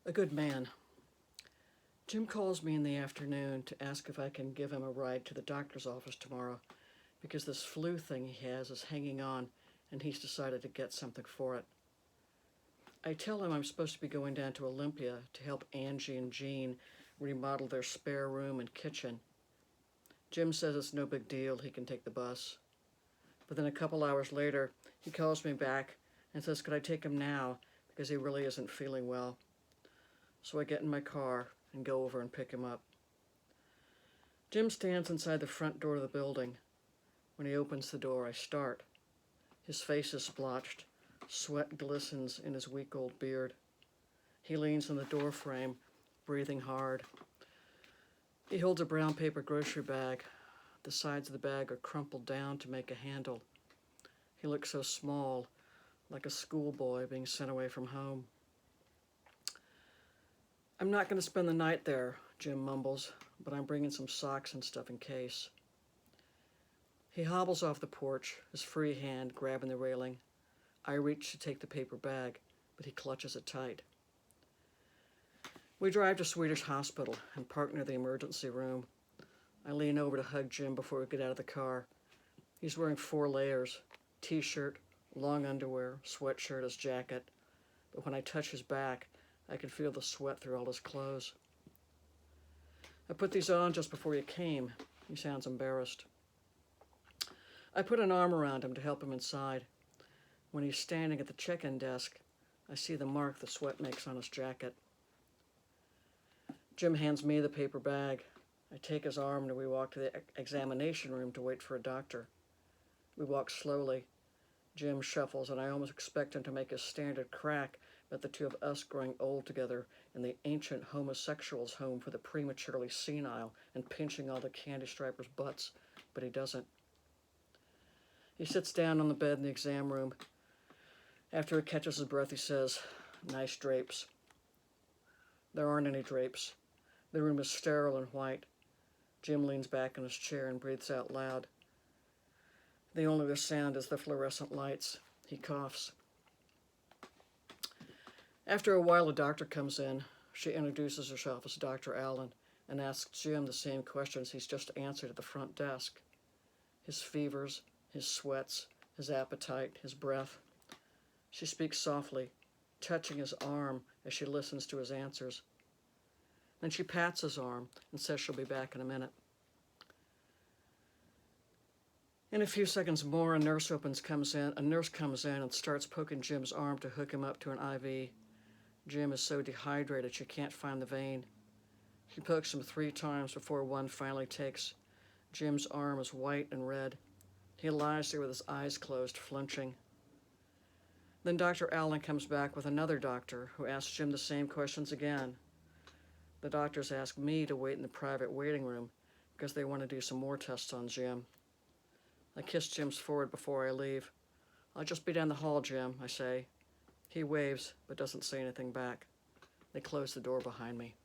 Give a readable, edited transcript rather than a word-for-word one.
A good man. Jim calls me in the afternoon to ask if I can give him a ride to the doctor's office tomorrow because this flu thing he has is hanging on and he's decided to get something for it. I tell him I'm supposed to be going down to Olympia to help Angie and Jean remodel their spare room and kitchen. Jim says it's no big deal, he can take the bus. But then a couple hours later, he calls me back and says, could I take him now because he really isn't feeling well. So I get in my car and go over and pick him up. Jim stands inside the front door of the building. When he opens the door, I start. His face is splotched. Sweat glistens in his week old beard. He leans on the door frame, breathing hard. He holds a brown paper grocery bag. The sides of the bag are crumpled down to make a handle. He looks so small, like a schoolboy being sent away from home. I'm not going to spend the night there, Jim mumbles, but I'm bringing some socks and stuff in case. He hobbles off the porch, his free hand grabbing the railing. I reach to take the paper bag, but he clutches it tight. We drive to Swedish Hospital and park near the emergency room. I lean over to hug Jim before we get out of the car. He's wearing 4 layers, t-shirt, long underwear, sweatshirt, his jacket. But when I touch his back, I can feel the sweat through all his clothes. I put these on just before you came. He sounds embarrassed. I put an arm around him to help him inside. When he's standing at the check-in desk, I see the mark the sweat makes on his jacket. Jim hands me the paper bag. I take his arm and we walk to the examination room to wait for a doctor. We walk slowly. Jim shuffles, and I almost expect him to make his standard crack at the two of us growing old together in the ancient homosexuals' home for the prematurely senile and pinching all the candy stripers' butts, but he doesn't. He sits down on the bed in the exam room. After he catches his breath, he says, "Nice drapes." There aren't any drapes. The room is sterile and white. Jim leans back in his chair and breathes out loud. The only other sound is the fluorescent lights. He coughs. After a while, a doctor comes in. She introduces herself as Dr. Allen and asks Jim the same questions he's just answered at the front desk. His fevers, his sweats, his appetite, his breath. She speaks softly, touching his arm as she listens to his answers. Then she pats his arm and says she'll be back in a minute. In a few seconds more, a nurse comes in and starts poking Jim's arm to hook him up to an IV. Jim is so dehydrated she can't find the vein. She pokes him 3 times before one finally takes. Jim's arm is white and red. He lies there with his eyes closed, flinching. Then Dr. Allen comes back with another doctor who asks Jim the same questions again. The doctors ask me to wait in the private waiting room because they want to do some more tests on Jim. I kiss Jim's forehead before I leave. "I'll just be down the hall, Jim," I say. He waves, but doesn't say anything back. They close the door behind me.